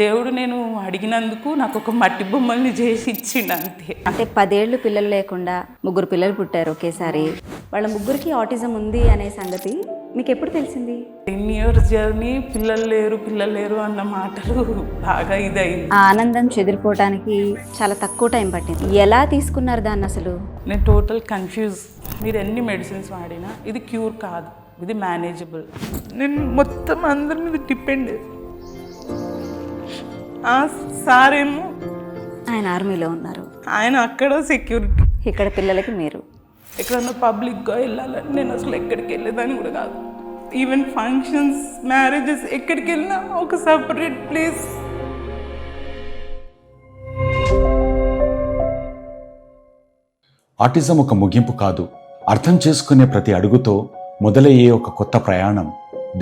దేవుడు నేను అడిగినందుకు నాకు ఒక మట్టి బొమ్మల్ని చేసి ఇచ్చిండు అంతే. అంటే 10 ఏళ్ళు పిల్లలు లేకుండా 3 పిల్లలు పుట్టారు ఒకేసారి. వాళ్ళ ముగ్గురికి ఆటిజం ఉంది అనే సంగతి మీకు ఎప్పుడు తెలిసింది? 10 years జర్నీ, పిల్లలు లేరు అన్న మాటలు బాగా ఇదయింది. ఆ ఆనందం చెదిరిపోవడానికి చాలా తక్కువ టైం పట్టింది. ఎలా తీసుకున్నారు దాన్ని అసలు? నేను టోటల్ కన్ఫ్యూజ్. మీరు ఎన్ని మెడిసిన్స్ వాడినా ఇది క్యూర్ కాదు, ఇది మేనేజబుల్. నేను మొత్తం అందరి మీద డిపెండ్. ఆ సార్ ఏమో ఆయన ఆర్మీలో ఉన్నారు, ఆయన అక్కడ సెక్యూరిటీ. ఇక్కడ పిల్లలకి మీరు ఎక్కడన్నా పబ్లిక్గా వెళ్ళాలని నేను అసలు ఎక్కడికి వెళ్ళేదాన్ని కూడా కాదు. ఈవెన్ ఫంక్షన్స్, మ్యారేజెస్ ఎక్కడికి వెళ్ళినా ఒక సపరేట్ ప్లేస్. ఆటిజం ఒక ముగింపు కాదు, అర్థం చేసుకునే ప్రతి అడుగుతో మొదలయ్యే ఒక కొత్త ప్రయాణం.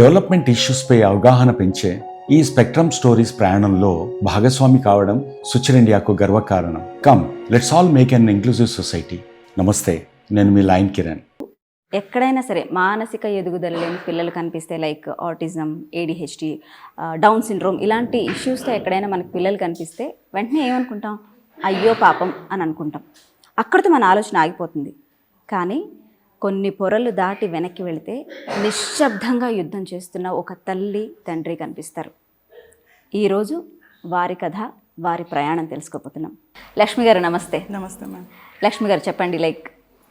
డెవలప్మెంట్ ఇష్యూస్పై అవగాహన పెంచే ఈ స్పెక్ట్రమ్ స్టోరీస్ ప్రయాణంలో భాగస్వామి కావడం సుచర్ ఇండియాకు గర్వకారణం. Come let's all make an inclusive society. నమస్తే, నేను మీ లైన్ కిరణ్. ఎక్కడైనా సరే మానసిక ఎదుగుదల లేని పిల్లలు కనిపిస్తే, like autism, ADHD, down syndrome ఇలాంటి ఇష్యూస్తో ఎక్కడైనా మనకు పిల్లలు కనిపిస్తే వెంటనే ఏమనుకుంటాం? అయ్యో పాపం అని అనుకుంటాం. అక్కడితో మన ఆలోచన ఆగిపోతుంది. కానీ కొన్ని పొరలు దాటి వెనక్కి వెళితే నిశ్శబ్దంగా యుద్ధం చేస్తున్న ఒక తల్లి, తండ్రి కనిపిస్తారు. ఈరోజు వారి కథ, వారి ప్రయాణం తెలుసుకోబోతున్నాం. లక్ష్మి గారు నమస్తే. నమస్తే మ్యామ్. లక్ష్మి గారు చెప్పండి, లైక్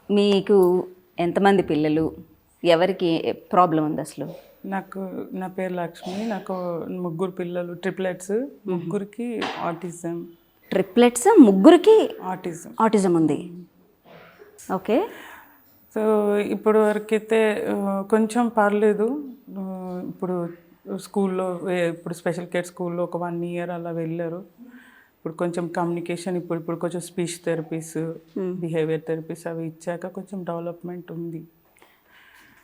మీకు ఎంతమంది పిల్లలు, ఎవరికి ప్రాబ్లం ఉంది అసలు? నా పేరు లక్ష్మి. నాకు 3 పిల్లలు, ట్రిప్లెట్స్. ముగ్గురికి ఆటిజం. ట్రిప్లెట్స్, ముగ్గురికి ఆటిజం ఉంది. ఓకే. సో ఇప్పుడు వరకైతే కొంచెం పర్లేదు. ఇప్పుడు స్కూల్లో, ఇప్పుడు స్పెషల్ కేర్ స్కూల్లో ఒక 1 year అలా వెళ్ళారు. ఇప్పుడు కొంచెం కమ్యూనికేషన్, ఇప్పుడు కొంచెం స్పీచ్ థెరపీస్, బిహేవియర్ థెరపీస్ అవి ఇచ్చాక కొంచెం డెవలప్మెంట్ ఉంది.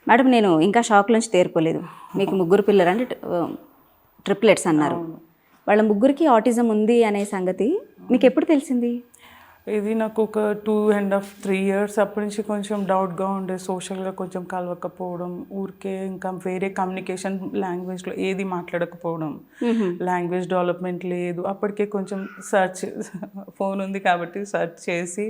మేడం, నేను ఇంకా షాక్ నుంచి తేరుకోలేదు. మీకు 3 పిల్లలు అంటే ట్రిప్లెట్స్ అన్నారు. వాళ్ళ ముగ్గురికి ఆటిజం ఉంది అనే సంగతి మీకు ఎప్పుడు తెలిసింది? ఇది నాకు ఒక 2.5-3 years అప్పటి నుంచి కొంచెం డౌట్గా ఉండే. సోషల్గా కొంచెం కలవకపోవడం, ఊరికే ఇంకా వేరే కమ్యూనికేషన్ లాంగ్వేజ్లో ఏది మాట్లాడకపోవడం, లాంగ్వేజ్ డెవలప్మెంట్ లేదు. అప్పటికే కొంచెం సర్చ్, ఫోన్ ఉంది కాబట్టి సర్చ్ చేసి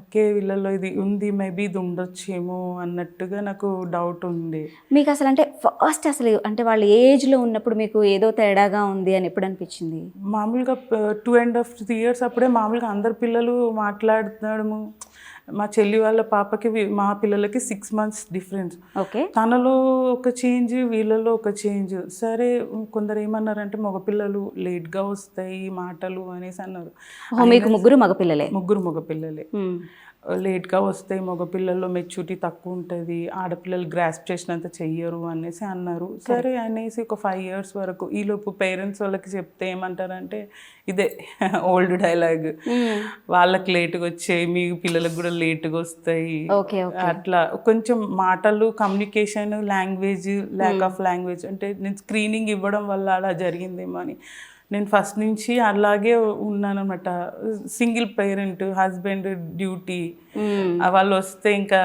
ఓకే వీళ్ళల్లో ఇది ఉంది, మేబీ ఇది ఉండొచ్చేమో అన్నట్టుగా నాకు డౌట్ ఉంది. మీకు అసలు అంటే ఫస్ట్ అంటే వాళ్ళ ఏజ్లో ఉన్నప్పుడు మీకు ఏదో తేడాగా ఉంది అని ఎప్పుడు అనిపించింది? మామూలుగా 2.5-3 years అప్పుడే మామూలుగా అందరు పిల్లలు మాట్లాడుతున్నాము. మా చెల్లి వాళ్ళ పాపకి మా పిల్లలకి 6 months డిఫరెన్స్. ఓకే. తనలో ఒక చేంజ్, వీళ్ళలో ఒక చేంజ్. సరే, కొందరు ఏమన్నారంటే మగపిల్లలు లేట్గా వస్తాయి మాటలు అనేసి అన్నారు. మీకు 3 మగపిల్లలే? 3 మగపిల్లలే. లేట్గా వస్తాయి, మగపిల్లల్లో మెచ్యూరిటీ తక్కువ ఉంటుంది, ఆడపిల్లలు గ్రాస్ప్ చేసినంత చెయ్యరు అనేసి అన్నారు. సరే అనేసి ఒక 5 years వరకు ఈలోపు పేరెంట్స్ వాళ్ళకి చెప్తే ఏమంటారంటే ఇదే ఓల్డ్ డైలాగ్, వాళ్ళకి లేటుగా వచ్చాయి, మీ పిల్లలకు కూడా లేటుగా వస్తాయి. అట్లా కొంచెం మాటలు, communication, language, lack of language అంటే నేను స్క్రీనింగ్ ఇవ్వడం వల్ల అలా జరిగిందేమో అని. నేను ఫస్ట్ నుంచి అలాగే ఉన్నాను అనమాట. సింగిల్ పేరెంట్, హస్బెండ్ డ్యూటీ, వాళ్ళు వస్తే ఇంకా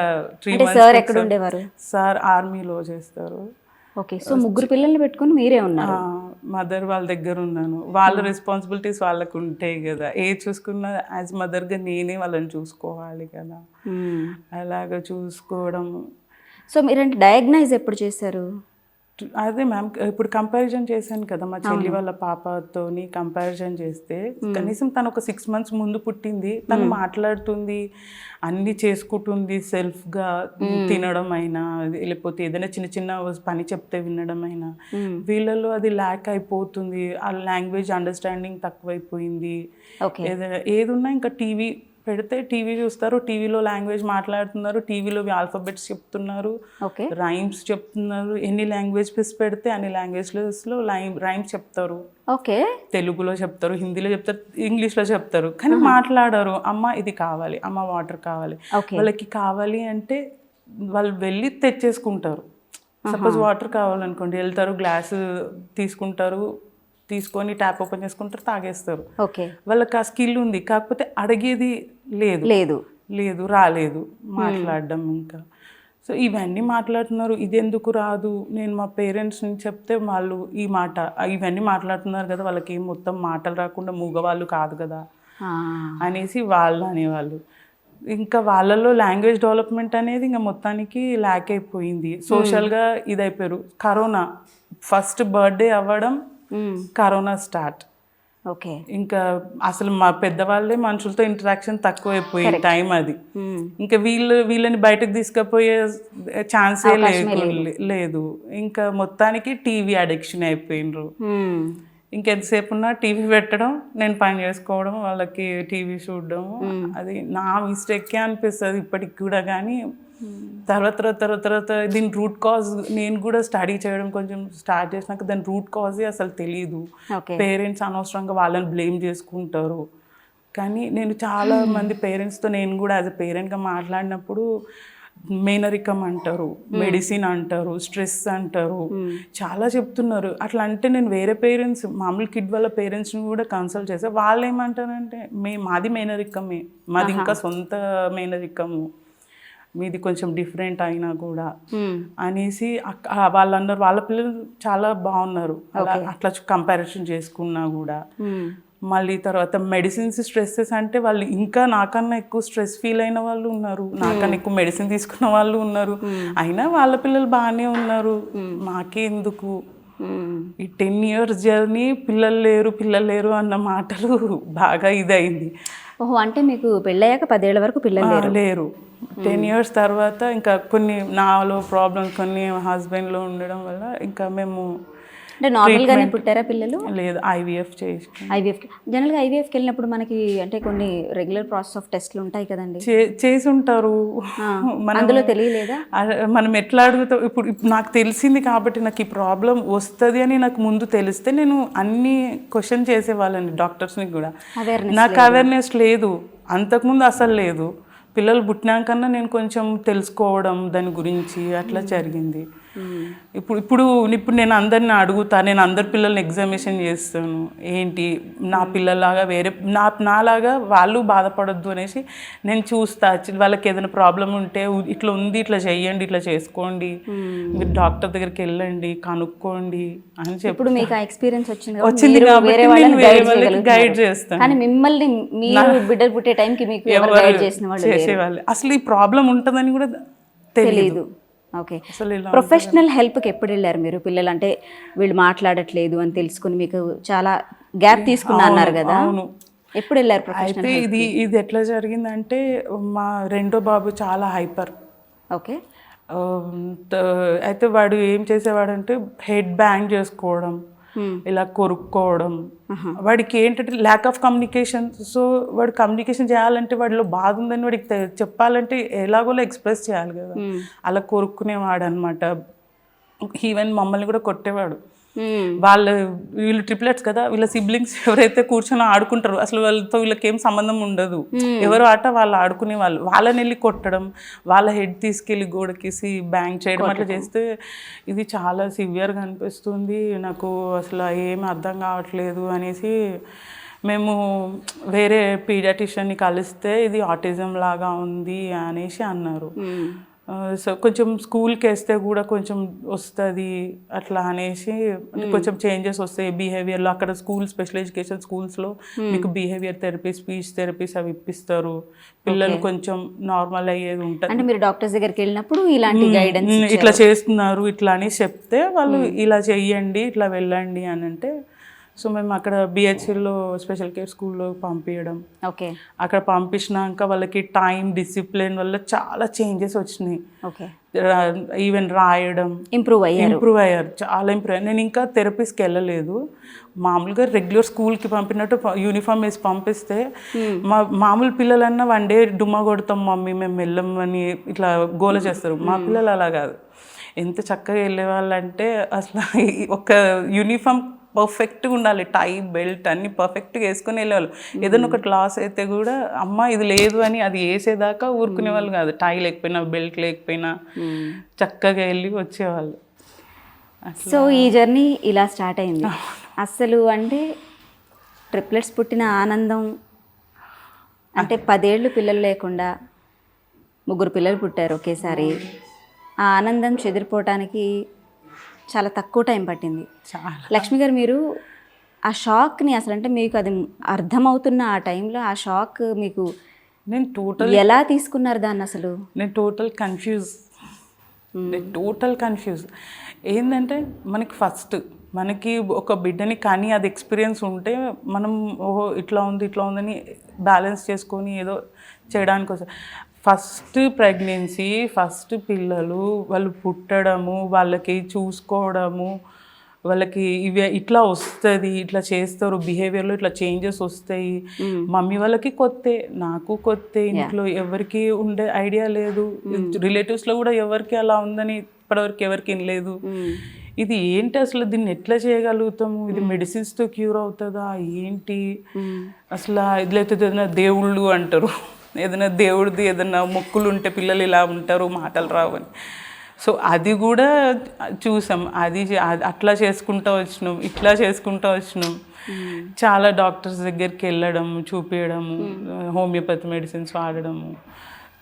3 months. సార్ ఎక్కడ ఉండేవారు? సార్ ఆర్మీలో చేస్తారు. ఓకే. సో 3 పిల్లల్ని పెట్టుకుని మీరే ఉన్నారు? మదర్ వాళ్ళ దగ్గర ఉన్నాను. వాళ్ళ రెస్పాన్సిబిలిటీస్ వాళ్ళకు ఉంటాయి కదా. ఏ చూసుకున్నా యాజ్ మదర్గా నేనే వాళ్ళని చూసుకోవాలి కదా. అలాగా చూసుకోవడం. సో మీరంటే డయాగ్నైజ్ ఎప్పుడు చేశారు? అదే మ్యామ్, ఇప్పుడు కంపారిజన్ చేశాను కదా మా చెల్లి వాళ్ళ పాపతోని కంపారిజన్ చేస్తే, కనీసం తను ఒక 6 months ముందు పుట్టింది, తను మాట్లాడుతుంది, అన్నీ చేసుకుంటుంది సెల్ఫ్గా. తినడం అయినా, లేకపోతే ఏదైనా చిన్న చిన్న పని చెప్తే వినడం అయినా. వీళ్ళలో అది ల్యాక్ అయిపోతుంది. ఆ లాంగ్వేజ్ అండర్స్టాండింగ్ తక్కువైపోయింది. ఏది ఉన్నా ఇంకా టీవీ పెడితే టీవీ చూస్తారు, టీవీలో లాంగ్వేజ్ మాట్లాడుతున్నారు, టీవీలో ఆల్ఫాబెట్స్ చెప్తున్నారు, రైమ్స్ చెప్తున్నారు. ఎన్ని లాంగ్వేజెస్ పెడితే అన్ని లాంగ్వేజ్లో రైమ్స్ చెప్తారు. ఓకే. తెలుగులో చెప్తారు, హిందీలో చెప్తారు, ఇంగ్లీష్లో చెప్తారు, కానీ మాట్లాడారు. అమ్మ ఇది కావాలి, అమ్మ వాటర్ కావాలి. వాళ్ళకి కావాలి అంటే వాళ్ళు వెళ్ళి తెచ్చేసుకుంటారు. సపోజ్ వాటర్ కావాలనుకోండి, వెళ్తారు, గ్లాసు తీసుకొని ట్యాప్ ఓపెన్ చేసుకుంటారు, తాగేస్తారు. ఓకే. వాళ్ళకి ఆ స్కిల్ ఉంది, కాకపోతే అడిగేది లేదు, రాలేదు మాట్లాడడం. ఇంకా సో ఇవన్నీ మాట్లాడుతున్నారు, ఇది ఎందుకు రాదు, నేను మా పేరెంట్స్ని చెప్తే వాళ్ళు ఈ మాట ఇవన్నీ మాట్లాడుతున్నారు కదా, వాళ్ళకి ఏం మొత్తం మాటలు రాకుండా మూగవాళ్ళు కాదు కదా అనేసి వాళ్ళు అనేవాళ్ళు. ఇంకా వాళ్ళలో లాంగ్వేజ్ డెవలప్మెంట్ అనేది ఇంకా మొత్తానికి ల్యాక్ అయిపోయింది. సోషల్గా ఇదైపోయారు. కరోనా ఫస్ట్ బర్త్డే అవ్వడం, కరోనా స్టార్ట్. ఓకే. ఇంకా అసలు మా పెద్దవాళ్ళే మనుషులతో ఇంటరాక్షన్ తక్కువైపోయింది టైం అది. ఇంకా వీళ్ళని బయటకు తీసుకుపోయే ఛాన్సే లేదు. ఇంకా మొత్తానికి టీవీ అడిక్షన్ అయిపోయినరు. ఇంకెంతసేపు ఉన్నా టీవీ పెట్టడం, నేను పని చేసుకోవడం, వాళ్ళకి టీవీ చూడడం. అది నా మిస్టేకే అనిపిస్తుంది ఇప్పటికి కూడా. కానీ తర్వాత దీని రూట్ కాజ్ నేను కూడా స్టడీ చేయడం కొంచెం స్టార్ట్ చేసినాక దాని రూట్ కాజే అసలు తెలియదు. పేరెంట్స్ అనవసరంగా వాళ్ళని బ్లేమ్ చేసుకుంటారు. కానీ నేను చాలా మంది పేరెంట్స్తో నేను కూడా యాజ్ అ పేరెంట్గా మాట్లాడినప్పుడు మేనరికం అంటారు, మెడిసిన్ అంటారు, స్ట్రెస్ అంటారు, చాలా చెప్తున్నారు. అట్లా అంటే నేను వేరే పేరెంట్స్ మామూలు కిడ్ వాళ్ళ పేరెంట్స్ని కూడా కన్సల్ట్ చేస్తే వాళ్ళు ఏమంటారంటే మాది మేనరికమే, మాది ఇంకా సొంత మేనరికము, మీది కొంచెం డిఫరెంట్ అయినా కూడా అనేసి వాళ్ళు అన్నారు. వాళ్ళ పిల్లలు చాలా బాగున్నారు అట్లా కంపారిజన్ చేసుకున్నా కూడా. మళ్ళీ తర్వాత మెడిసిన్స్ స్ట్రెస్సెస్ అంటే వాళ్ళు ఇంకా నాకన్నా ఎక్కువ స్ట్రెస్ ఫీల్ అయిన వాళ్ళు ఉన్నారు, నాకన్నా ఎక్కువ మెడిసిన్ తీసుకున్న వాళ్ళు ఉన్నారు. అయినా వాళ్ళ పిల్లలు బాగానే ఉన్నారు, మాకే ఎందుకు ఈ 10 years జర్నీ పిల్లలు లేరు అన్న మాటలు బాగా ఇదైంది. ఓహో, అంటే మీకు పెళ్ళయ్యాక 10 ఏళ్ల వరకు పిల్లలు లేరు. 10 years తర్వాత ఇంకా కొన్ని నాలో ప్రాబ్లమ్స్ కొన్ని హస్బెండ్లో ఉండడం వల్ల ఇంకా మేము అంటే నార్మల్గానే పుట్టారా పిల్లలు? లేదు, ఐవీఎఫ్ చేసి. జనరల్గా ఐవీఎఫ్కి వెళ్ళినప్పుడు మనకి అంటే కొన్ని రెగ్యులర్ ప్రాసెస్ ఆఫ్ టెస్ట్లు ఉంటాయి కదండి, చేసి ఉంటారు. అందులో తెలియలేదా? మనం ఎట్లా అడుగుతాం, ఇప్పుడు నాకు తెలిసింది కాబట్టి నాకు ఈ ప్రాబ్లం వస్తుంది అని నాకు ముందు తెలిస్తే నేను అన్ని క్వశ్చన్ చేసేవాళ్ళని డాక్టర్స్ని కూడా. నాకు అవేర్నెస్ లేదు, అంతకుముందు అసలు లేదు. పిల్లలు పుట్టినాకన్నా నేను కొంచెం తెలుసుకోవడం దాని గురించి అట్లా జరిగింది. ఇప్పుడు నేను అందరిని అడుగుతా, నేను అందరి పిల్లల్ని ఎగ్జామినేషన్ చేస్తాను, ఏంటి నా పిల్లలాగా వేరే నాలాగా వాళ్ళు బాధపడొద్దు అనేసి నేను చూస్తా. వాళ్ళకి ఏదైనా ప్రాబ్లం ఉంటే ఇట్లా ఉంది, ఇట్లా చెయ్యండి, ఇట్లా చేసుకోండి, మీరు డాక్టర్ దగ్గరికి వెళ్ళండి, కనుక్కోండి అని చెప్పి. ఇప్పుడు మీకు ఆ ఎక్స్పీరియన్స్ వచ్చింది కాబట్టి నేను వేరే వాళ్ళకి గైడ్ చేస్తాను. కానీ మిమ్మల్ని మీరు బిడ్డలు పుట్టే టైంకి మీకు ఎవరు గైడ్ చేసిన వాళ్ళు చేసేవాళ్ళు అసలు ఈ ప్రాబ్లం ఉంటుందని కూడా తెలియదు. ఓకే. ప్రొఫెషనల్ హెల్ప్కి ఎప్పుడు వెళ్ళారు మీరు? పిల్లలు అంటే వీళ్ళు మాట్లాడట్లేదు అని తెలుసుకుని మీకు చాలా గ్యాప్ తీసుకున్నా అన్నారు కదా, ఎప్పుడు వెళ్ళారు ప్రొఫెషనల్? అయితే ఇది ఎట్లా జరిగిందంటే మా రెండో బాబు చాలా హైపర్. ఓకే. అయితే వాడు ఏం చేసేవాడంటే హెడ్ బ్యాంగ్ చేసుకోవడం, ఇలా కొరుక్కోవడం. వాడికి ఏంటంటే ల్యాక్ ఆఫ్ కమ్యూనికేషన్. సో వాడు కమ్యూనికేషన్ చేయాలంటే వాడిలో బాధ ఉందని వాడికి చెప్పాలంటే ఎలాగోలా ఎక్స్ప్రెస్ చేయాలి కదా, అలా కొరుక్కునేవాడు అనమాట. ఈవెన్ మమ్మల్ని కూడా కొట్టేవాడు. వీళ్ళు ట్రిప్లెట్స్ కదా, వీళ్ళ సిబ్లింగ్స్ ఎవరైతే కూర్చొని ఆడుకుంటారు అసలు వాళ్ళతో వీళ్ళకి ఏం సంబంధం ఉండదు, ఎవరు ఆట వాళ్ళు ఆడుకునే వాళ్ళు, వాళ్ళని వెళ్ళి కొట్టడం, వాళ్ళ హెడ్ తీసుకెళ్ళి గోడకేసి బ్యాంగ్ చేయడం అట్లా చేస్తే ఇది చాలా సివియర్గా అనిపిస్తుంది నాకు, అసలు ఏం అర్థం కావట్లేదు అనేసి మేము వేరే పీడియాట్రిషియన్ని కలిస్తే ఇది ఆటిజం లాగా ఉంది అనేసి అన్నారు. సో కొంచెం స్కూల్కి వేస్తే కూడా కొంచెం వస్తుంది అట్లా అనేసి, కొంచెం చేంజెస్ వస్తాయి బిహేవియర్లో. అక్కడ స్పెషల్ ఎడ్యుకేషన్ స్కూల్స్లో మీకు బిహేవియర్ థెరపీ, స్పీచ్ థెరపీస్ అవి ఇప్పిస్తారు, పిల్లలు కొంచెం నార్మల్ అయ్యేది ఉంటుంది. అంటే మీరు డాక్టర్స్ దగ్గరికి వెళ్ళినప్పుడు ఇలాంటి గైడెన్స్ ఇట్లా చేస్తున్నారు ఇట్లా అని చెప్తే వాళ్ళు ఇలా చెయ్యండి, ఇట్లా వెళ్ళండి అని అంటే, సో మేము అక్కడ బిహెచ్ఎల్లో స్పెషల్ కేర్ స్కూల్లో పంపించడం. ఓకే. అక్కడ పంపించినాక వాళ్ళకి టైం డిసిప్లిన్ వల్ల చాలా చేంజెస్ వచ్చినాయి. ఓకే. ఈవెన్ రాయడం ఇంప్రూవ్ అయ్యారు, చాలా ఇంప్రూవ్ అయ్యారు. నేను ఇంకా థెరపీస్కి వెళ్ళలేదు, మామూలుగా రెగ్యులర్ స్కూల్కి పంపినట్టు యూనిఫామ్ వేసి పంపిస్తే మామూలు పిల్లలన్నా వన్ డే డుమ్మా కొడతాం మమ్మీ మేము వెళ్ళమని ఇట్లా గోల చేస్తారు. మా పిల్లలు అలా కాదు, ఎంత చక్కగా వెళ్ళేవాళ్ళు అంటే అసలు ఒక యూనిఫామ్ పర్ఫెక్ట్గా ఉండాలి, టై బెల్ట్ అన్ని పర్ఫెక్ట్గా వేసుకొని వెళ్ళేవాళ్ళు. ఏదైనా ఒకటి లాస్ అయితే కూడా అమ్మ ఇది లేదు అని అది వేసేదాకా ఊరుకునే వాళ్ళు కాదు, టై లేకపోయినా బెల్ట్ లేకపోయినా చక్కగా వెళ్ళి వచ్చేవాళ్ళు. సో ఈ జర్నీ ఇలా స్టార్ట్ అయింది. అసలు అంటే ట్రిప్లెట్స్ పుట్టిన ఆనందం అంటే 10 ఏళ్ళు పిల్లలు లేకుండా 3 పిల్లలు పుట్టారు ఒకేసారి, ఆ ఆనందం చెదిరిపోవటానికి చాలా తక్కువ టైం పట్టింది. చాలా. లక్ష్మి గారు, మీరు ఆ షాక్ని అసలు అంటే మీకు అది అర్థమవుతున్న ఆ టైంలో ఆ షాక్ మీకు నేను ఎలా తీసుకున్నారు దాన్ని అసలు? నేను టోటల్ కన్ఫ్యూజ్. ఏంటంటే మనకి ఒక బిడ్డని కానీ అది ఎక్స్పీరియన్స్ ఉంటే మనం ఓహో ఇట్లా ఉందని బ్యాలెన్స్ చేసుకొని ఏదో చేయడానికి వస్తుంది. ఫస్ట్ ప్రెగ్నెన్సీ, ఫస్ట్ పిల్లలు, వాళ్ళు పుట్టడము, వాళ్ళకి చూసుకోవడము, వాళ్ళకి ఇట్లా వస్తుంది, ఇట్లా చేస్తారు, బిహేవియర్లో ఇట్లా చేంజెస్ వస్తాయి. మమ్మీ వాళ్ళకి కొత్తే, నాకు కొత్తే, ఇంట్లో ఎవరికి ఉండే ఐడియా లేదు, రిలేటివ్స్లో కూడా ఎవరికి అలా ఉందని ఇప్పటివరకు ఎవరికి లేదు. ఇది ఏంటి అసలు, దీన్ని ఎట్లా చేయగలుగుతాము, ఇది మెడిసిన్స్తో క్యూర్ అవుతుందా ఏంటి అసలు, ఇట్లయితే ఏదైనా దేవుళ్ళు అంటారు, ఏదైనా దేవుడిది ఏదైనా మొక్కులు ఉంటే పిల్లలు ఇలా ఉంటారు, మాటలు రావని. సో అది కూడా చూసాం, అట్లా చేసుకుంటూ వచ్చినాం, ఇట్లా చేసుకుంటూ వచ్చినాం. చాలా డాక్టర్స్ దగ్గరికి వెళ్ళడము, చూపించడము, హోమియోపతి మెడిసిన్స్ వాడడము.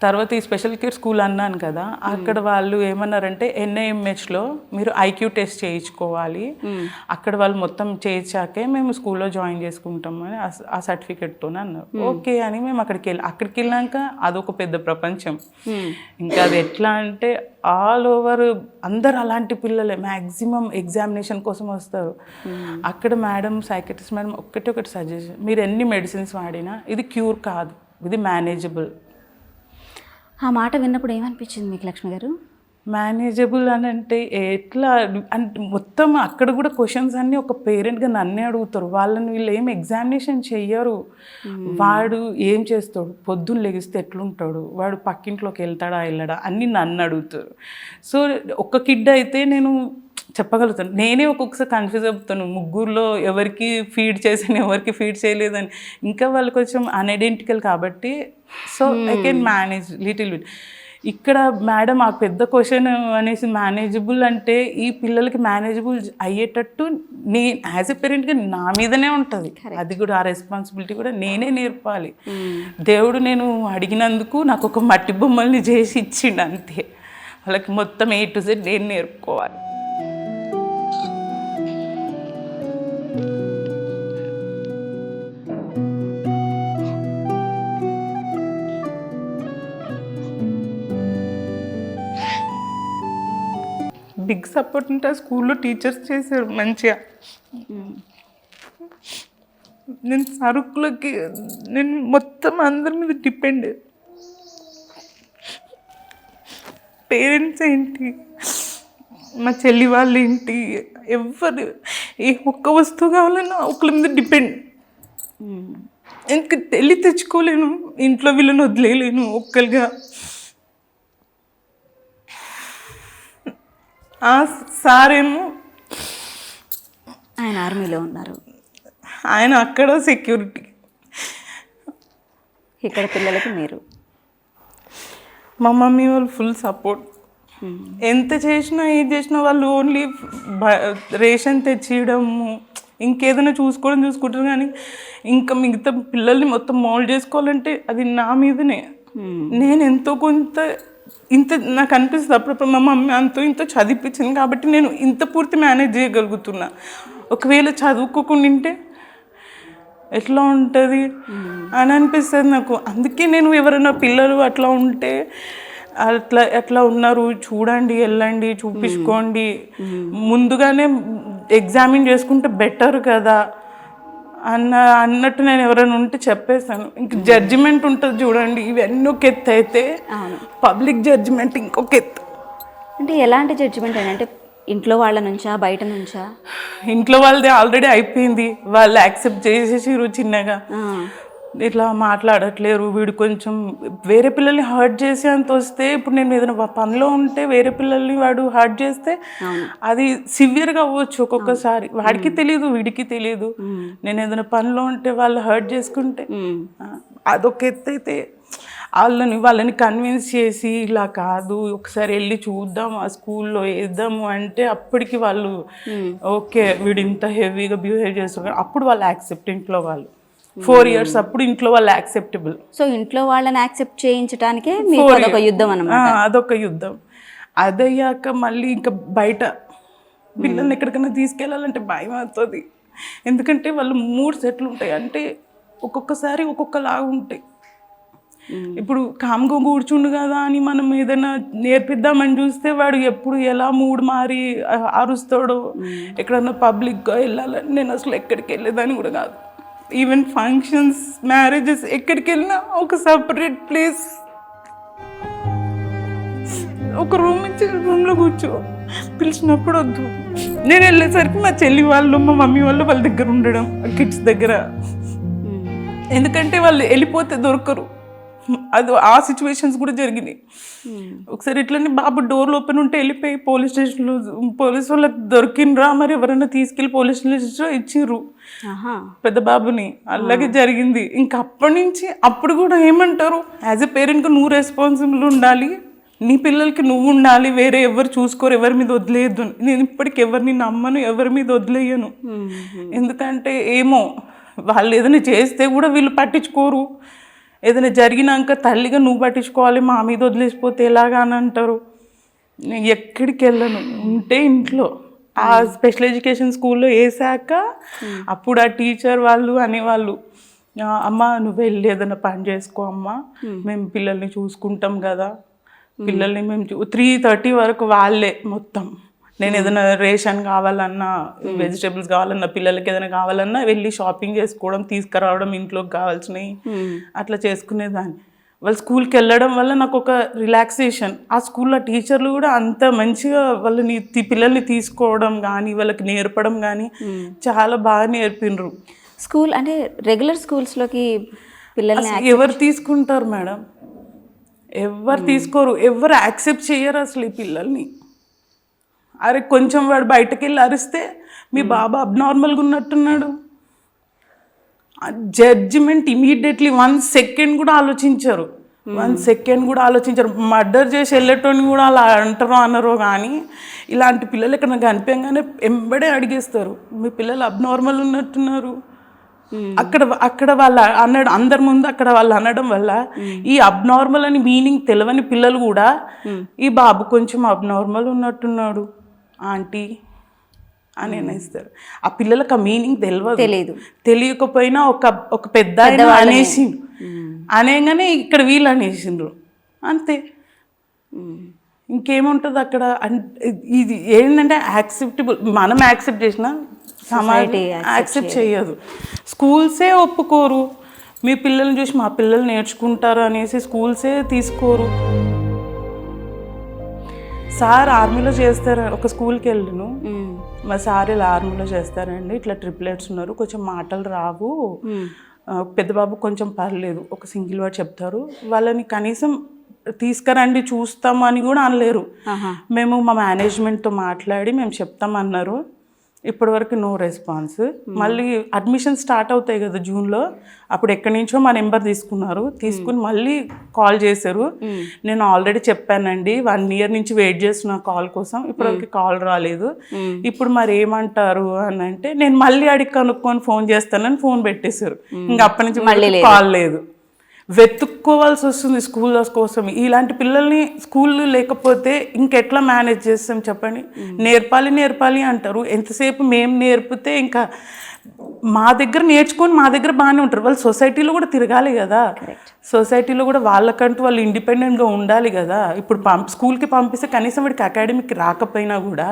తర్వాత ఈ స్పెషల్ కేర్ స్కూల్ అన్నాను కదా, అక్కడ వాళ్ళు ఏమన్నారంటే NIMHలో మీరు IQ టెస్ట్ చేయించుకోవాలి, అక్కడ వాళ్ళు మొత్తం చేయించాకే మేము స్కూల్లో జాయిన్ చేసుకుంటామని ఆ సర్టిఫికెట్తోనే అన్నారు. ఓకే అని మేము అక్కడికి వెళ్ళాక అదొక పెద్ద ప్రపంచం. ఇంకా అది ఎట్లా అంటే ఆల్ ఓవర్ అందరు అలాంటి పిల్లలే మ్యాక్సిమం ఎగ్జామినేషన్ కోసం వస్తారు. అక్కడ మేడం, సైకియాట్రిస్ట్ మేడం ఒకటి సజెషన్, మీరు ఎన్ని మెడిసిన్స్ వాడినా ఇది క్యూర్ కాదు, ఇది మేనేజబుల్. ఆ మాట విన్నప్పుడు ఏమనిపించింది మీకు లక్ష్మి గారు? మేనేజబుల్ అని అంటే ఎట్లా అంటే మొత్తం అక్కడ కూడా క్వశ్చన్స్ అన్నీ ఒక పేరెంట్గా నన్నే అడుగుతారు. వీళ్ళు ఏం ఎగ్జామినేషన్ చెయ్యరు. వాడు ఏం చేస్తాడు, పొద్దున్న లెగిస్తే ఎట్లుంటాడు, వాడు పక్కింట్లోకి వెళ్ళడా అన్నీ నన్ను అడుగుతారు. సో ఒక కిడ్ అయితే నేను చెప్పగలుగుతాను. నేనే ఒక్కొక్కసారి కన్ఫ్యూజ్ అవుతాను, ముగ్గురులో ఎవరికి ఫీడ్ చేశాను, ఎవరికి ఫీడ్ చేయలేదని. ఇంకా వాళ్ళు కొంచెం అన్ఐడెంటికల్ కాబట్టి so I can manage little bit. ఇక్కడ మేడం ఆ పెద్ద క్వశ్చన్ అనేసి మేనేజబుల్ అంటే ఈ పిల్లలకి మేనేజబుల్ అయ్యేటట్టు నేను యాజ్ ఎ పేరెంట్గా నా మీదనే ఉంటుంది. అది కూడా ఆ రెస్పాన్సిబిలిటీ కూడా నేనే నేర్పాలి. దేవుడు నేను అడిగినందుకు నాకు ఒక మట్టి బొమ్మల్ని చేసి ఇచ్చిండు అంతే. వాళ్ళకి మొత్తం A to Z నేను నేర్పుకోవాలి. బిగ్ సపోర్ట్ ఉంటే స్కూల్లో టీచర్స్ చేశారు మంచిగా. నేను సరుకులకి నేను మొత్తం అందరి మీద డిపెండ్. పేరెంట్స్ ఏంటి, మా చెల్లి వాళ్ళు ఏంటి, ఎవరు ఏ ఒక్క వస్తువు కావాలన్నా ఒకరి మీద డిపెండ్. ఇంకా వెళ్ళి తెచ్చుకోలేను, ఇంట్లో వీళ్ళని వదిలేయలేను ఒక్కరిగా. ఆ సారేమో ఆయన ఆర్మీలో ఉన్నారు, ఆయన అక్కడ సెక్యూరిటీ, ఇక్కడ పిల్లలకి మీరు. మా మమ్మీ వాళ్ళు ఫుల్ సపోర్ట్. ఎంత చేసినా ఏం చేసినా వాళ్ళు ఓన్లీ రేషన్ తెచ్చియడము, ఇంకేదైనా చూసుకుంటారు. కానీ ఇంకా మిగతా పిల్లల్ని మొత్తం మోల్డ్ చేసుకోవాలంటే అది నా మీదనే. నేను ఎంతో కొంత ఇంత నాకు అనిపిస్తుంది అప్పుడప్పుడు మా మమ్మీ ఇంత చదివించింది కాబట్టి నేను ఇంత పూర్తి మేనేజ్ చేయగలుగుతున్నా. ఒకవేళ చదువుకోకుండా ఉంటే ఎట్లా ఉంటుంది అని అనిపిస్తుంది నాకు. అందుకే నేను ఎవరైనా పిల్లలు అట్లా ఉంటే ఎట్లా ఉన్నారు చూడండి, వెళ్ళండి, చూపించుకోండి, ముందుగానే ఎగ్జామిన్ చేసుకుంటే బెటర్ కదా అన్నట్టు నేను ఎవరైనా ఉంటే చెప్పేస్తాను. ఇంక జడ్జిమెంట్ ఉంటుంది చూడండి, ఇవన్నీ ఒక ఎత్తు అయితే పబ్లిక్ జడ్జిమెంట్ ఇంకొక ఎత్తు. అంటే ఎలాంటి జడ్జిమెంట్ అయినా అంటే ఇంట్లో వాళ్ళ నుంచా బయట నుంచా? ఇంట్లో వాళ్ళది ఆల్రెడీ అయిపోయింది, వాళ్ళు యాక్సెప్ట్ చేసేసిరు చిన్నగా. ఇట్లా మాట్లాడట్లేరు, వీడు కొంచెం వేరే పిల్లల్ని హర్ట్ చేసే అంత వస్తే, ఇప్పుడు నేను ఏదైనా పనిలో ఉంటే వేరే పిల్లల్ని వాడు హర్ట్ చేస్తే అది సివియర్గా అవ్వచ్చు ఒక్కొక్కసారి. వాడికి తెలియదు, వీడికి తెలియదు. నేను ఏదైనా పనిలో ఉంటే వాళ్ళు హర్ట్ చేసుకుంటే అదొక ఎత్తు అయితే వాళ్ళని కన్విన్స్ చేసి ఇలా కాదు ఒకసారి వెళ్ళి చూద్దాం, ఆ స్కూల్లో వేద్దాము అంటే అప్పటికి వాళ్ళు ఓకే వీడు ఇంత హెవీగా బిహేవ్ చేస్తారు, అప్పుడు వాళ్ళు యాక్సెప్ట్. ఇంట్లో వాళ్ళు 4 years అప్పుడు ఇంట్లో వాళ్ళు యాక్సెప్టబుల్. సో ఇంట్లో వాళ్ళని యాక్సెప్ట్ చేయించడానికే అదొక యుద్ధం అన్నమాట. అదొక యుద్ధం. అదయ్యాక మళ్ళీ ఇంకా బయట పిల్లల్ని ఎక్కడికైనా తీసుకెళ్ళాలంటే భయం అవుతుంది. ఎందుకంటే వాళ్ళు 3 సెట్లు ఉంటాయి, అంటే ఒక్కొక్కసారి ఒక్కొక్కలాగా ఉంటాయి. ఇప్పుడు కామ్గా కూర్చుండు కదా అని మనం ఏదైనా నేర్పిద్దామని చూస్తే వాడు ఎప్పుడు ఎలా మూడు మారి అరుస్తాడో. ఎక్కడన్నా పబ్లిక్గా వెళ్ళాలని నేను అసలు ఎక్కడికి వెళ్ళేదాన్ని కూడా కాదు. ఈవెన్ ఫంక్షన్స్, మ్యారేజెస్ ఎక్కడికి వెళ్ళినా ఒక సపరేట్ ప్లేస్, ఒక రూమ్ ఇచ్చి రూమ్లో కూర్చో, పిలిచినప్పుడు వద్దు. నేను వెళ్ళేసరికి మా చెల్లి వాళ్ళు, మా మమ్మీ వాళ్ళు వాళ్ళ దగ్గర ఉండడం, కిడ్స్ దగ్గర. ఎందుకంటే వాళ్ళు వెళ్ళిపోతే దొరకరు. అది ఆ సిచ్యువేషన్స్ కూడా జరిగినాయి. ఒకసారి ఇట్లనే బాబు డోర్లు ఓపెన్ ఉంటే వెళ్ళిపోయి పోలీస్ స్టేషన్లో పోలీస్ వాళ్ళకి దొరికినరా, మరి ఎవరైనా తీసుకెళ్ళి పోలీస్ స్టేషన్లో ఇచ్చిర్రు పెద్ద బాబుని. అలాగే జరిగింది. ఇంకా అప్పటి నుంచి అప్పుడు కూడా ఏమంటారు, యాజ్ ఎ పేరెంట్గా నువ్వు రెస్పాన్సిబుల్ ఉండాలి, నీ పిల్లలకి నువ్వు ఉండాలి, వేరే ఎవరు చూసుకోరు, ఎవరి మీద వదిలేయద్దు. నేను ఇప్పటికి ఎవరిని నమ్మను, ఎవరి మీద వదిలేయను. ఎందుకంటే ఏమో వాళ్ళు ఏదైనా చేస్తే కూడా వీళ్ళు పట్టించుకోరు. ఏదైనా జరిగినాక తల్లిగా నువ్వు పట్టించుకోవాలి, మా మీద వదిలేసిపోతే ఎలాగా అని అంటారు. నేను ఎక్కడికి వెళ్ళను, ఉంటే ఇంట్లో. ఆ స్పెషల్ ఎడ్యుకేషన్ స్కూల్లో వేసాక అప్పుడు ఆ టీచర్ వాళ్ళు అనేవాళ్ళు, అమ్మ నువ్వు వెళ్ళి ఏదైనా పని చేసుకో అమ్మ, మేము పిల్లల్ని చూసుకుంటాం కదా. పిల్లల్ని మేము 3:30 వరకు వాళ్ళే మొత్తం. నేను ఏదైనా రేషన్ కావాలన్నా, వెజిటేబుల్స్ కావాలన్నా, పిల్లలకి ఏదైనా కావాలన్నా వెళ్ళి షాపింగ్ చేసుకోవడం, తీసుకురావడం, ఇంట్లోకి కావాల్సినవి అట్లా చేసుకునేదాన్ని. వాళ్ళు స్కూల్కి వెళ్ళడం వల్ల నాకు ఒక రిలాక్సేషన్. ఆ స్కూల్లో టీచర్లు కూడా అంత మంచిగా వాళ్ళని పిల్లల్ని తీసుకోవడం కానీ, వాళ్ళకి నేర్పడం కానీ చాలా బాగా నేర్పినరు. స్కూల్ అంటే రెగ్యులర్ స్కూల్స్లోకి పిల్లల్ని ఎవరు తీసుకుంటారు మేడం? ఎవరు తీసుకోరు, ఎవరు యాక్సెప్ట్ చేయరు అసలు ఈ పిల్లల్ని. అరే కొంచెం వాడు బయటకు వెళ్ళి అరిస్తే మీ బాబా అబ్నార్మల్గా ఉన్నట్టున్నాడు, జడ్జిమెంట్ ఇమీడియట్లీ 1 సెకండ్ కూడా ఆలోచించరు. 1 సెకండ్ కూడా ఆలోచించరు. మర్డర్ చేసి వెళ్ళేటోని కూడా అలా అంటారో అనరో కానీ, ఇలాంటి పిల్లలు ఎక్కడ కనిపించగానే ఎంబడే అడిగేస్తారు, మీ పిల్లలు అబ్నార్మల్ ఉన్నట్టున్నారు. అక్కడ వాళ్ళు అందరి ముందు అక్కడ వాళ్ళు అనడం వల్ల ఈ అబ్నార్మల్ అని మీనింగ్ తెలియని పిల్లలు కూడా ఈ బాబు కొంచెం అబ్నార్మల్ ఉన్నట్టున్నాడు ఆంటీ అని అనేస్తారు. ఆ పిల్లలకు ఆ మీనింగ్ తెలియకపోయినా ఒక పెద్ద అనేసిండు, అనేగానే ఇక్కడ వీళ్ళు అనేసిండ్రు అంతే. ఇంకేముంటుంది అక్కడ? ఇది ఏంటంటే యాక్సెప్టబుల్. మనం యాక్సెప్ట్ చేసినా సమాజం యాక్సెప్ట్ చేయదు. స్కూల్సే ఒప్పుకోరు. మీ పిల్లల్ని చూసి మా పిల్లలు నేర్చుకుంటారు అనేసి స్కూల్సే తీసుకోరు. సార్ ఆర్మీలో చేస్తారు. ఒక స్కూల్కి వెళ్ళను, మా సార్ ఇలా ఆర్మీలో చేస్తారండి, ఇట్లా ట్రిప్లెట్స్ ఉన్నారు, కొంచెం మాటలు రావు, పెద్ద బాబు కొంచెం పర్లేదు, ఒక సింగిల్ వర్డ్ చెప్తారు, వాళ్ళని కనీసం తీసుకురండి చూస్తాము అని కూడా అనలేరు. మేము మా మేనేజ్మెంట్తో మాట్లాడి మేము చెప్తామన్నారు. ఇప్పటి వరకు నో రెస్పాన్స్. మళ్ళీ అడ్మిషన్ స్టార్ట్ అవుతాయి కదా జూన్లో, అప్పుడు ఎక్కడి నుంచో మా నెంబర్ తీసుకుని మళ్ళీ కాల్ చేశారు. నేను ఆల్రెడీ చెప్పానండి, 1 year నుంచి వెయిట్ చేస్తున్నా కాల్ కోసం, ఇప్పటివరకు కాల్ రాలేదు, ఇప్పుడు మరి ఏమంటారు అని అంటే, నేను మళ్ళీ అడిగి కనుక్కొని ఫోన్ చేస్తానని ఫోన్ పెట్టేశారు. ఇంకా అప్పటి నుంచి మళ్ళీ కాల్ లేదు. వెతుక్కోవాల్సి వస్తుంది స్కూల్ కోసం. ఇలాంటి పిల్లల్ని స్కూల్ లేకపోతే ఇంకెట్లా మేనేజ్ చేస్తాం చెప్పండి? నేర్పాలి అంటారు. ఎంతసేపు మేము నేర్పితే ఇంకా మా దగ్గర నేర్చుకొని మా దగ్గర బాగానే ఉంటారు. వాళ్ళు సొసైటీలో కూడా తిరగాలి కదా, సొసైటీలో కూడా వాళ్ళకంటూ వాళ్ళు ఇండిపెండెంట్గా ఉండాలి కదా. ఇప్పుడు స్కూల్కి పంపిస్తే కనీసం వాడికి అకాడమిక్ రాకపోయినా కూడా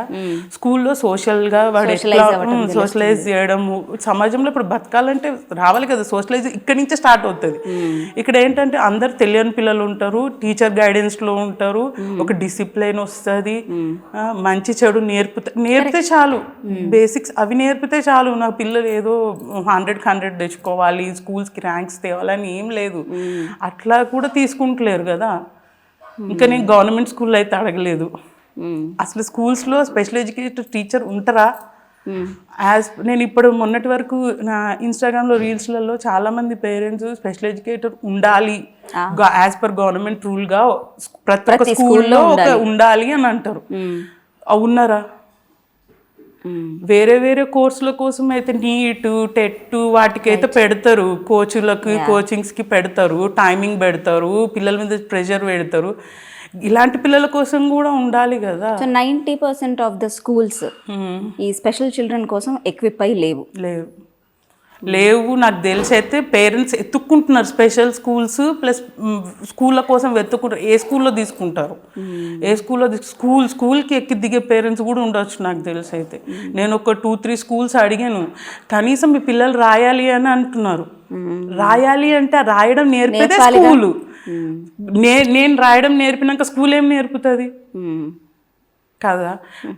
స్కూల్లో సోషల్గా వాడు ఎట్లా సోషలైజ్ చేయడము, సమాజంలో ఇప్పుడు బతకాలంటే రావాలి కదా సోషలైజ్. ఇక్కడి నుంచే స్టార్ట్ అవుతుంది. ఇక్కడ ఏంటంటే అందరు తెలియని పిల్లలు ఉంటారు, టీచర్ గైడెన్స్లో ఉంటారు, ఒక డిసిప్లైన్ వస్తుంది, మంచి చెడు నేర్పితే చాలు, బేసిక్స్ అవి నేర్పితే చాలు. నా పిల్లలు ఏదో 100కి 100 తెచ్చుకోవాలి, స్కూల్స్కి ర్యాంక్స్ తేవాలని ఏం లేదు. అట్లా కూడా తీసుకుంటలేరు కదా. ఇంకా నేను గవర్నమెంట్ స్కూల్లో అయితే అడగలేదు అసలు స్కూల్స్లో స్పెషల్ ఎడ్యుకేటెడ్ టీచర్ ఉంటారా. నేను ఇప్పుడు మొన్నటి వరకు నా ఇన్స్టాగ్రామ్లో రీల్స్లలో చాలామంది పేరెంట్స్ స్పెషల్ ఎడ్యుకేటర్ ఉండాలి యాజ్ పర్ గవర్నమెంట్ రూల్గా ప్రతి ఒక్క స్కూల్లో ఉండాలి అని అంటారు. ఉన్నారా? వేరే కోర్సుల కోసం అయితే నీట్, టెట్ వాటికైతే పెడతారు, కోచింగ్స్కి పెడతారు, టైమింగ్ పెడతారు, పిల్లల మీద ప్రెషర్ పెడతారు. ఇలాంటి పిల్లల కోసం కూడా ఉండాలి కదా. సో 90% ఆఫ్ ద స్కూల్స్ ఈ స్పెషల్ చిల్డ్రన్ కోసం ఎక్విప్ అయి లేవు. లేవు నాకు తెలిసి అయితే పేరెంట్స్ ఎత్తుక్కుంటున్నారు స్పెషల్ స్కూల్స్ ప్లస్ స్కూళ్ళ కోసం వెతుక్కుంటారు. ఏ స్కూల్లో తీసుకుంటారు, ఏ స్కూల్లో స్కూల్కి ఎక్కి దిగే పేరెంట్స్ కూడా ఉండొచ్చు నాకు తెలిసి అయితే. నేను ఒక 2-3 స్కూల్స్ అడిగాను, కనీసం మీ పిల్లలు రాయాలి అని అంటున్నారు. రాయాలి అంటే రాయడం నేర్పేదే స్కూలు. నేను రాయడం నేర్పినాక స్కూల్ ఏం నేర్పుతుంది కదా.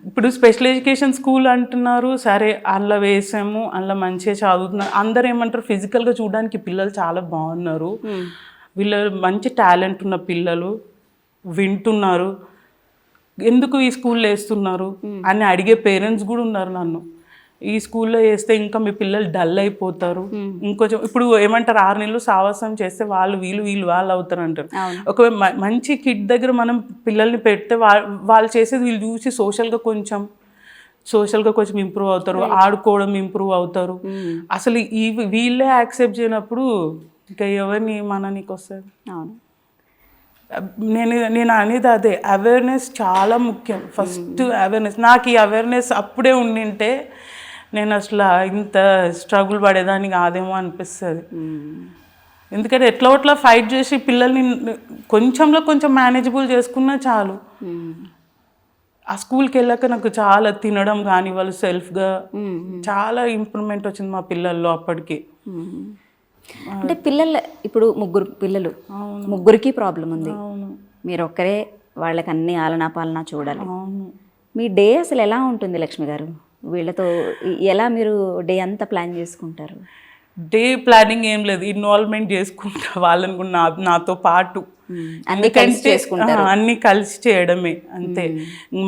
ఇప్పుడు స్పెషల్ ఎడ్యుకేషన్ స్కూల్ అంటున్నారు, సరే అందులో వేసాము, అందులో మంచిగా చదువుతున్నారు. అందరు ఏమంటారు, ఫిజికల్గా చూడడానికి పిల్లలు చాలా బాగున్నారు, వీళ్ళు మంచి టాలెంట్ ఉన్న పిల్లలు, వింటున్నారు, ఎందుకు ఈ స్కూల్లో వేస్తున్నారు అని అడిగే పేరెంట్స్ కూడా ఉన్నారు నన్ను. ఈ స్కూల్లో వేస్తే ఇంకా మీ పిల్లలు డల్ అయిపోతారు, ఇంకొంచెం ఇప్పుడు ఏమంటారు 6 నెలలు సావాసం చేస్తే వీళ్ళు వాళ్ళు అవుతారు అంటారు. ఒకవేళ మంచి కిడ్ దగ్గర మనం పిల్లల్ని పెడితే వాళ్ళు చేసేది వీళ్ళు చూసి సోషల్గా కొంచెం ఇంప్రూవ్ అవుతారు, ఆడుకోవడం ఇంప్రూవ్ అవుతారు. అసలు వీళ్ళే యాక్సెప్ట్ చేయనప్పుడు ఇంకా ఎవరిని మననికి వస్తుంది. నేను అనేది అదే, అవేర్నెస్ చాలా ముఖ్యం. First awareness. నాకు ఈ అవేర్నెస్ అప్పుడే ఉండింటే నేను అసలు ఇంత స్ట్రగుల్ పడేదాన్ని కాదేమో అనిపిస్తుంది. ఎందుకంటే ఎట్లా ఫైట్ చేసి పిల్లల్ని కొంచెం మేనేజబుల్ చేసుకున్నా చాలు. ఆ స్కూల్కి వెళ్ళాక నాకు చాలా తినడం కానీ వాళ్ళు సెల్ఫ్గా చాలా ఇంప్రూవ్మెంట్ వచ్చింది మా పిల్లల్లో అప్పటికి. అంటే పిల్లలు ఇప్పుడు 3 పిల్లలు, ముగ్గురికి ప్రాబ్లం ఉంది, మీరు ఒక్కరే వాళ్ళకి అన్ని ఆలనా పాలనా చూడాలి. మీ డే అసలు ఎలా ఉంటుంది లక్ష్మి గారు? వీళ్ళతో ఎలా మీరు డే అంతా ప్లాన్ చేసుకుంటారు? డే ప్లానింగ్ ఏం లేదు, ఇన్వాల్వ్మెంట్ చేసుకుంటా వాళ్ళని కూడా నాతో పాటు. అన్ని కలిసి చేయడమే అంతే.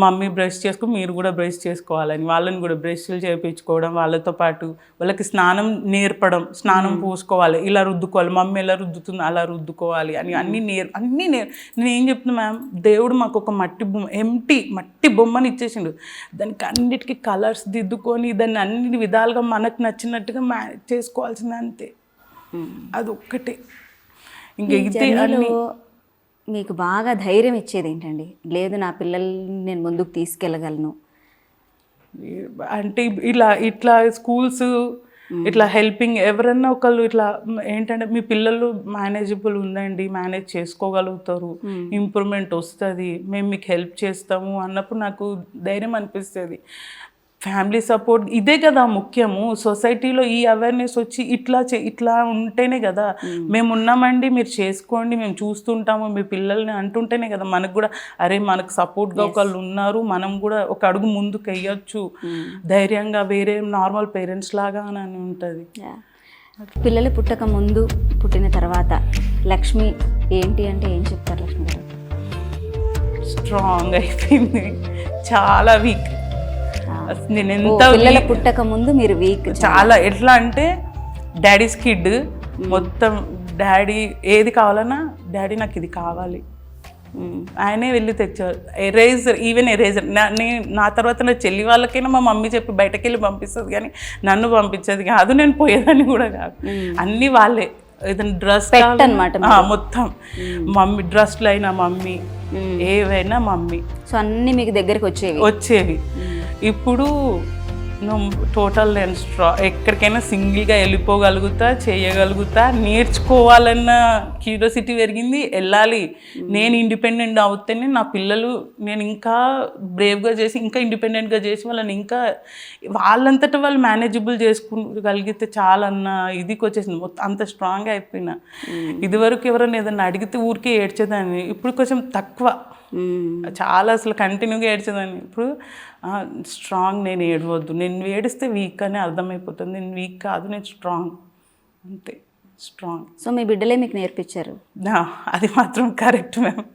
మమ్మీ బ్రష్ చేసుకుని మీరు కూడా బ్రష్ చేసుకోవాలని వాళ్ళని కూడా బ్రష్లు చేయించుకోవడం, వాళ్ళతో పాటు వాళ్ళకి స్నానం నేర్పడం, స్నానం పూసుకోవాలి, ఇలా రుద్దుకోవాలి, మమ్మీ ఎలా రుద్దుతుంది అలా రుద్దుకోవాలి అని అన్నీ నేను ఏం చెప్తున్నా మ్యామ్, దేవుడు మాకు ఒక మట్టి బొమ్మని ఇచ్చేసిండు, దానికి అన్నిటికీ కలర్స్ దిద్దుకొని దాన్ని అన్ని విధాలుగా మనకు నచ్చినట్టుగా చేసుకోవాల్సింది అంతే. అది ఒక్కటే. మీకు బాగా ధైర్యం ఇచ్చేది ఏంటండి? లేదు నా పిల్లల్ని నేను ముందుకు తీసుకెళ్ళగలను అంటే ఇట్లా స్కూల్స్ ఇట్లా హెల్పింగ్ ఎవరన్నా ఒకళ్ళు ఇట్లా ఏంటంటే మీ పిల్లలు మేనేజబుల్ ఉందండి, మేనేజ్ చేసుకోగలుగుతారు, ఇంప్రూవ్మెంట్ వస్తుంది, మేము మీకు హెల్ప్ చేస్తాము అన్నప్పుడు నాకు ధైర్యం అనిపిస్తుంది. ఫ్యామిలీ సపోర్ట్ ఇదే కదా ముఖ్యము. సొసైటీలో ఈ అవేర్నెస్ వచ్చి ఇట్లా ఉంటేనే కదా మేము ఉన్నామండి, మీరు చేసుకోండి, మేము చూస్తుంటాము మీ పిల్లల్ని అంటుంటేనే కదా మనకు కూడా అరే మనకు సపోర్ట్గా ఒకళ్ళు ఉన్నారు, మనం కూడా ఒక అడుగు ముందుకు వెయ్యొచ్చు ధైర్యంగా, వేరే నార్మల్ పేరెంట్స్ లాగా అని ఉంటుంది. పిల్లలు పుట్టక ముందు, పుట్టిన తర్వాత లక్ష్మి ఏంటి అంటే ఏం చెప్తారు లక్ష్మి గారు? స్ట్రాంగ్ అయిపోయింది, చాలా వీక్. నేను ఎంత పిల్లల పుట్టక ముందు మీరు వీక్, చాలా ఎట్లా అంటే డాడీస్ కిడ్ మొత్తం. డాడీ ఏది కావాలన్నా డాడీ నాకు ఇది కావాలి, ఆయనే వెళ్ళి తెచ్చారు. ఈవెన్ ఎరేజర్ నా తర్వాత నా చెల్లి వాళ్ళకైనా మా మమ్మీ చెప్పి బయటకు వెళ్ళి పంపిస్తుంది, కానీ నన్ను పంపించేది కాదు, నేను పోయేదాన్ని కూడా కాదు. అన్నీ వాళ్ళే. ఏదైనా డ్రెస్ అనమాట మొత్తం మమ్మీ, డ్రెస్లు అయినా మమ్మీ, ఏవైనా మమ్మీ. సో అన్నీ మీకు దగ్గరికి వచ్చేవి. ఇప్పుడు టోటల్ నేను ఎక్కడికైనా సింగిల్గా వెళ్ళిపోగలుగుతా, చేయగలుగుతా, నేర్చుకోవాలన్న క్యూరియాసిటీ పెరిగింది, వెళ్ళాలి. నేను ఇండిపెండెంట్ అవుతేనే నా పిల్లలు నేను ఇంకా బ్రేవ్గా చేసి, ఇంకా ఇండిపెండెంట్గా చేసి వాళ్ళని ఇంకా వాళ్ళంతటా వాళ్ళు మేనేజబుల్ చేసుకోగలిగితే చాలన్న ఇదికి వచ్చేసింది. మొత్తం అంత స్ట్రాంగ్ అయిపోయినా. ఇదివరకు ఎవరైనా ఏదైనా అడిగితే ఊరికే ఏడ్చేదాన్ని, ఇప్పుడు కొంచెం తక్కువ, చాలా అసలు కంటిన్యూగా ఏడ్చేదాన్ని. ఇప్పుడు స్ట్రాంగ్, నేను ఏడవద్దు, నేను ఏడిస్తే వీక్ అని అర్థమైపోతుంది, నేను వీక్ కాదు, నేను స్ట్రాంగ్, అంతే స్ట్రాంగ్. సో మీ బిడ్డలే మీకు నేర్పించారు? అది మాత్రం కరెక్ట్ మ్యామ్,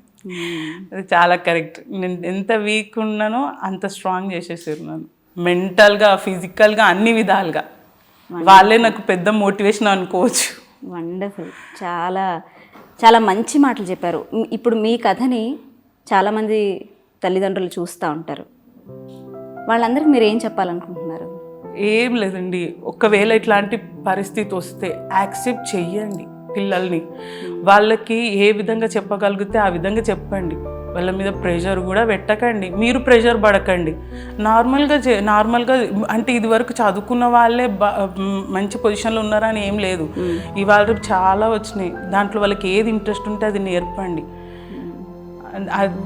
అది చాలా కరెక్ట్. నేను ఎంత వీక్ ఉన్నానో అంత స్ట్రాంగ్ చేసేసారు నన్ను, మెంటల్గా, ఫిజికల్గా, అన్ని విధాలుగా. వాళ్ళే నాకు పెద్ద మోటివేషన్ అనుకోవచ్చు. వండర్ఫుల్, చాలా చాలా మంచి మాటలు చెప్పారు. ఇప్పుడు మీ కథని చాలామంది తల్లిదండ్రులు చూస్తూ ఉంటారు, వాళ్ళందరికీ మీరు ఏం చెప్పాలనుకుంటున్నారు? ఏం లేదండి, ఒకవేళ ఇట్లాంటి పరిస్థితి వస్తే యాక్సెప్ట్ చెయ్యండి పిల్లల్ని. వాళ్ళకి ఏ విధంగా చెప్పగలిగితే ఆ విధంగా చెప్పండి. వాళ్ళ మీద ప్రెషర్ కూడా పెట్టకండి, మీరు ప్రెషర్ పడకండి. నార్మల్గా అంటే ఇది వరకు చదువుకున్న వాళ్ళే మంచి పొజిషన్లో ఉన్నారని ఏం లేదు. ఇవాళ రేపు చాలా వచ్చినాయి, దాంట్లో వాళ్ళకి ఏది ఇంట్రెస్ట్ ఉంటే అది నేర్పండి.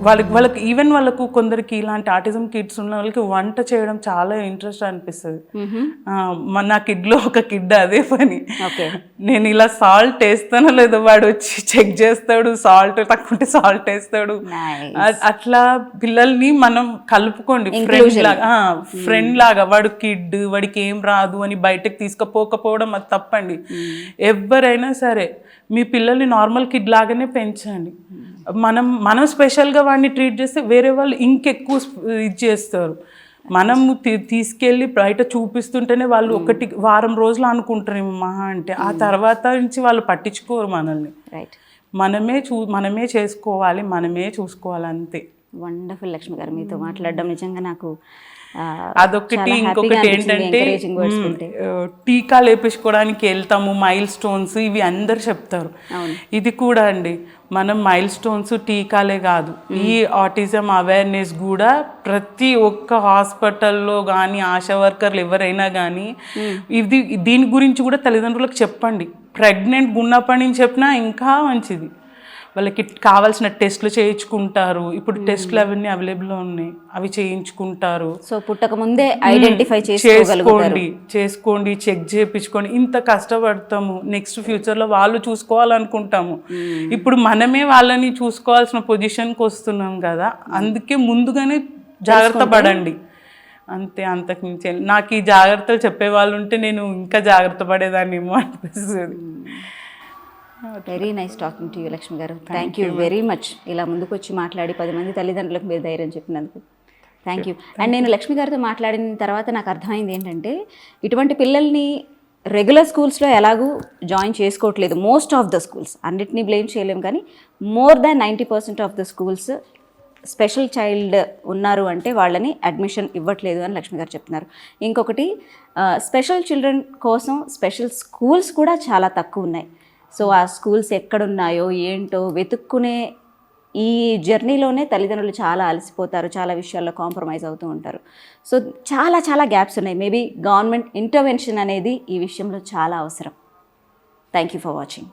వాళ్ళకి ఈవెన్ వాళ్ళకు కొందరికి ఇలాంటి ఆటిజం కిడ్స్ ఉన్న వాళ్ళకి వంట చేయడం చాలా ఇంట్రెస్ట్ అనిపిస్తుంది. నా కిడ్లో ఒక కిడ్ అదే పని, నేను ఇలా సాల్ట్ వేస్తానో లేదో వాడు వచ్చి చెక్ చేస్తాడు, సాల్ట్ తక్కువ ఉంటే సాల్ట్ వేస్తాడు. అట్లా పిల్లల్ని మనం కలుపుకోండి ఫ్రెండ్ లాగా. వాడు కిడ్, వాడికి ఏం రాదు అని బయటకు తీసుకుపోకపోవడం అది తప్పండి. ఎవరైనా సరే మీ పిల్లల్ని నార్మల్ కిడ్ లాగానే పెంచండి. మనం స్పెషల్గా వాడిని ట్రీట్ చేస్తే వేరే వాళ్ళు ఇంకెక్కువ ఇది చేస్తారు. మనము తీసుకెళ్ళి బయట చూపిస్తుంటేనే వాళ్ళు ఒకటి వారం రోజులు అనుకుంటారు మహా అంటే, ఆ తర్వాత నుంచి వాళ్ళు పట్టించుకోరు మనల్ని. మనమే చేసుకోవాలి, మనమే చూసుకోవాలి, అంతే. వండర్ఫుల్ లక్ష్మి గారు, మీతో మాట్లాడడం నిజంగా నాకు అదొకటి. ఇంకొకటి ఏంటంటే టీకాలు వేపించుకోవడానికి వెళ్తాము, మైల్ స్టోన్స్ ఇవి అందరు చెప్తారు. ఇది కూడా అండి, మనం మైల్ స్టోన్స్ టీకాలే కాదు, ఈ ఆటిజం అవేర్నెస్ కూడా ప్రతి ఒక్క హాస్పిటల్లో కానీ ఆశా వర్కర్లు ఎవరైనా కానీ దీని గురించి కూడా తల్లిదండ్రులకు చెప్పండి. ప్రెగ్నెంట్ ఉన్నప్పటి నుంచి చెప్పినా ఇంకా మంచిది. వాళ్ళకి కావాల్సిన టెస్ట్లు చేయించుకుంటారు. ఇప్పుడు టెస్ట్లు అవన్నీ అవైలబుల్లో ఉన్నాయి, అవి చేయించుకుంటారు. సో పుట్టక ముందే ఐడెంటిఫై చేసుకోండి, చెక్ చేయించుకోండి. ఇంత కష్టపడతాము, నెక్స్ట్ ఫ్యూచర్లో వాళ్ళు చూసుకోవాలనుకుంటాము. ఇప్పుడు మనమే వాళ్ళని చూసుకోవాల్సిన పొజిషన్కి వస్తున్నాం కదా, అందుకే ముందుగానే జాగ్రత్త పడండి, అంతే. అంతకు మించి నాకు ఈ జాగ్రత్తలు చెప్పే వాళ్ళు ఉంటే నేను ఇంకా జాగ్రత్త పడేదాన్ని ఏమో అనిపిస్తుంది. Very nice talking to you Lakshmi గారు. Thank you very much. ఇలా ముందుకు వచ్చి మాట్లాడి 10 మంది తల్లిదండ్రులకు మీరు ధైర్యం చెప్పినందుకు థ్యాంక్ యూ. అండ్ నేను లక్ష్మి గారితో మాట్లాడిన తర్వాత నాకు అర్థమైంది ఏంటంటే, ఇటువంటి పిల్లల్ని రెగ్యులర్ స్కూల్స్లో ఎలాగూ జాయిన్ చేసుకోవట్లేదు మోస్ట్ ఆఫ్ ద స్కూల్స్. అన్నిటినీ బ్లేమ్ చేయలేము, కానీ more than 90% of the schools special child ఉన్నారు అంటే వాళ్ళని అడ్మిషన్ ఇవ్వట్లేదు అని లక్ష్మి గారు చెప్తున్నారు. ఇంకొకటి, స్పెషల్ చిల్డ్రన్ కోసం స్పెషల్ స్కూల్స్ కూడా చాలా తక్కువ ఉన్నాయి. సో ఆ స్కూల్స్ ఎక్కడున్నాయో ఏంటో వెతుక్కునే ఈ జర్నీలోనే తల్లిదండ్రులు చాలా అలసిపోతారు, చాలా విషయాల్లో కాంప్రమైజ్ అవుతూ ఉంటారు. సో చాలా గ్యాప్స్ ఉన్నాయి. మేబీ గవర్నమెంట్ ఇంటర్వెన్షన్ అనేది ఈ విషయంలో చాలా అవసరం. Thank you for watching.